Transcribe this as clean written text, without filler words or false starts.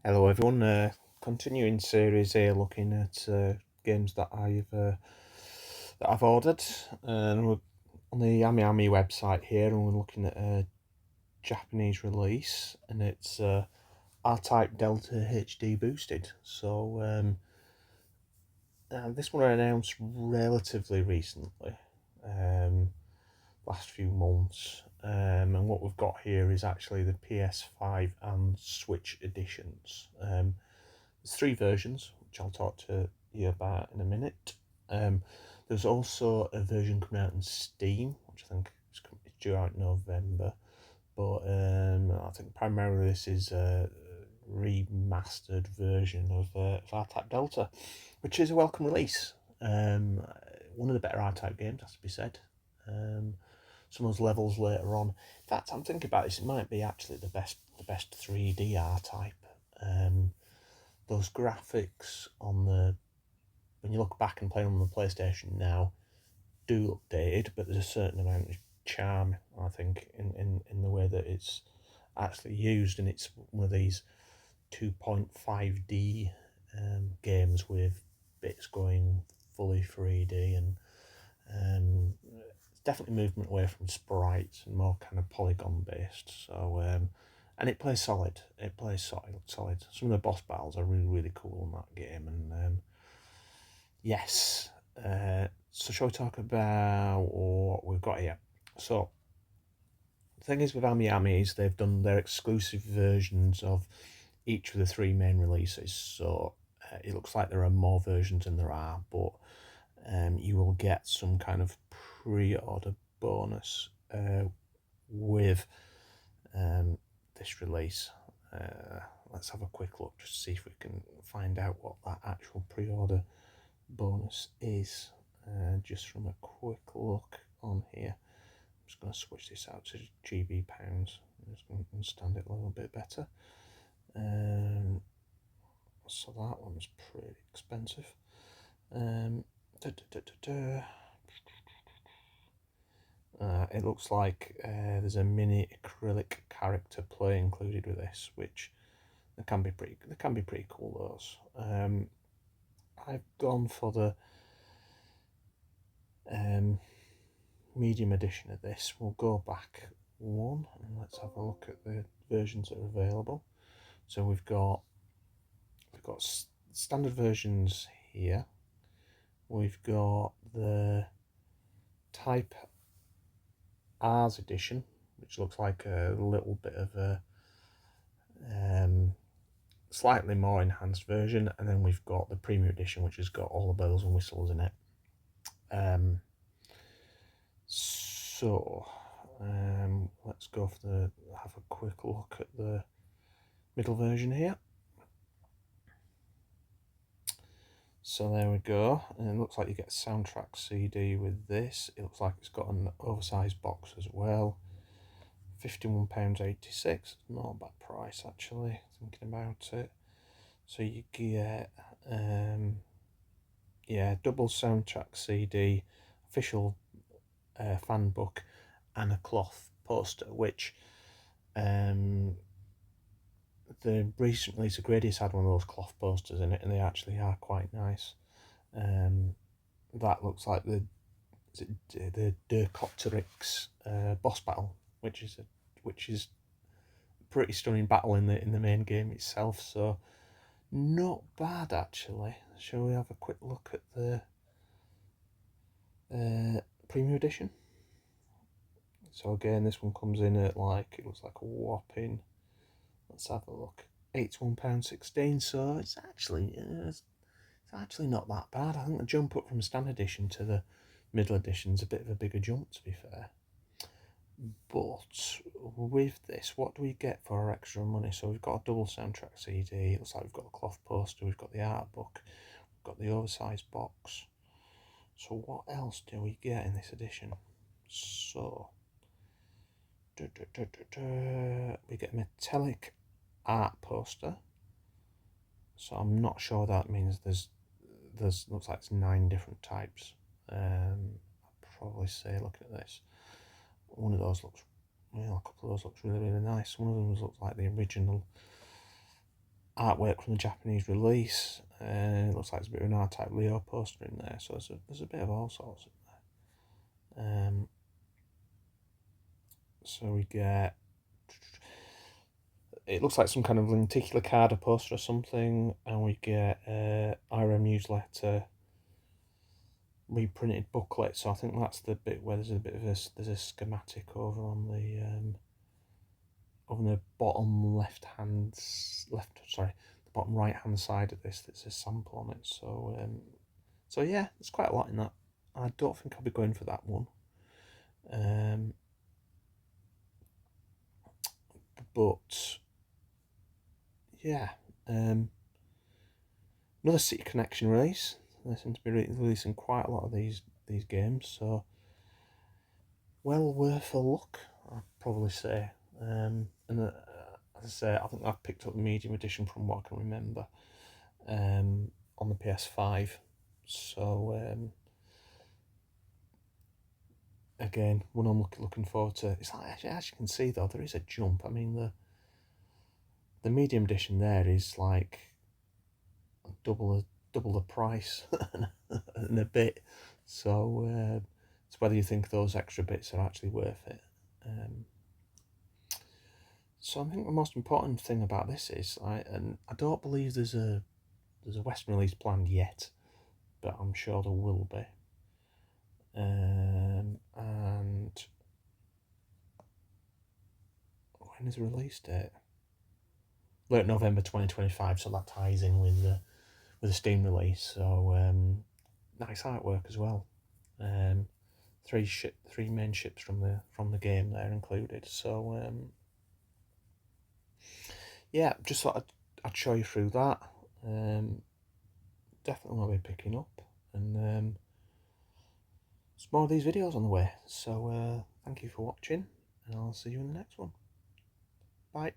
Hello everyone, continuing series here looking at games that I've ordered, and we're on the Ami website here, and we're looking at a Japanese release, and it's R-Type Delta HD boosted. So this one I announced relatively recently, last few months, and what we've got here is actually the PS5 and Switch editions. There's three versions, which I'll talk to you about in a minute. There's also a version coming out in Steam, which I think is due out in November. But I think primarily this is a remastered version of R-Type Delta, which is a welcome release. One of the better R-Type games, has to be said. Some of those levels later on. In fact, I'm thinking about this. It might be actually the best 3D R-Type. Those graphics on when you look back and play on the PlayStation now, do look dated, but there's a certain amount of charm, I think, in the way that it's actually used, and it's one of these 2.5D games with bits going fully 3D, and it's definitely movement away from sprites and more kind of polygon based. So and it plays solid. It plays solid. Some of the boss battles are really cool in that game. And yes, so shall we talk about what we've got here? So the thing is with Ami is they've done their exclusive versions of each of the three main releases. So it looks like there are more versions than there are, but you will get some kind of pre-order bonus with this release. Let's have a quick look just to see if we can find out what that actual pre-order bonus is, just from a quick look on here. I'm just going to switch this out to GB pounds. I'm just going to understand it a little bit better. So that one's pretty expensive. It looks like there's a mini acrylic character play included with this, which they can be pretty cool. Those. I've gone for the medium edition of this. We'll go back one and let's have a look at the versions that are available. So we've got standard versions here. We've got the Type R's edition, which looks like a little bit of a slightly more enhanced version, and then we've got the premium edition, which has got all the bells and whistles in it. Let's go for have a quick look at the middle version here. So there we go, and it looks like you get a soundtrack CD with this. It looks like it's got an oversized box as well. £51.86, not a bad price actually, thinking about it. So you get double soundtrack CD, official fan book, and a cloth poster, which the recent release of Gradius had one of those cloth posters in it, and they actually are quite nice. That looks like the Dercopteryx boss battle, which is a pretty stunning battle in the main game itself. So not bad actually. Shall we have a quick look at the premium edition? So again, this one comes in at it looks like a whopping, let's have a look, £81.16. So it's actually not that bad. I think the jump up from standard edition to the middle edition is a bit of a bigger jump, to be fair. But with this, what do we get for our extra money? So we've got a double soundtrack CD. It looks like we've got a cloth poster. We've got the art book. We've got the oversized box. So what else do we get in this edition? So we get a metallic art poster. So I'm not sure that means there's looks like it's 9 different types. I'd probably say, looking at this, one of those looks, a couple of those looks really nice. One of them looks like the original artwork from the Japanese release. It looks like there's a bit of an R-Type Leo poster in there, so there's a bit of all sorts in there. So we get, it looks like some kind of lenticular card or poster or something, and we get IRM newsletter, reprinted booklet. So I think that's the bit where there's a bit of there's a schematic over on the bottom the bottom right hand side of this. There's a sample on it. So yeah, there's quite a lot in that. I don't think I'll be going for that one. But yeah, another City Connection release. They seem to be releasing quite a lot of these games, so well worth a look, I'd probably say. And as I say, I think I've picked up the medium edition from what I can remember on the PS5. So again, one I'm looking forward to. It's like, as you can see though, there is a jump. I mean, the medium edition there is like double the price and a bit. So it's whether you think those extra bits are actually worth it. So I think the most important thing about this is, and I don't believe there's a Western release planned yet, but I'm sure there will be. And when is the release date? Late November 2025, so that ties in with the Steam release. So nice artwork as well. 3 main ships from the game there included. So yeah, just thought I'd show you through that. Definitely will be picking up, and there's more of these videos on the way. So thank you for watching, and I'll see you in the next one. Bye.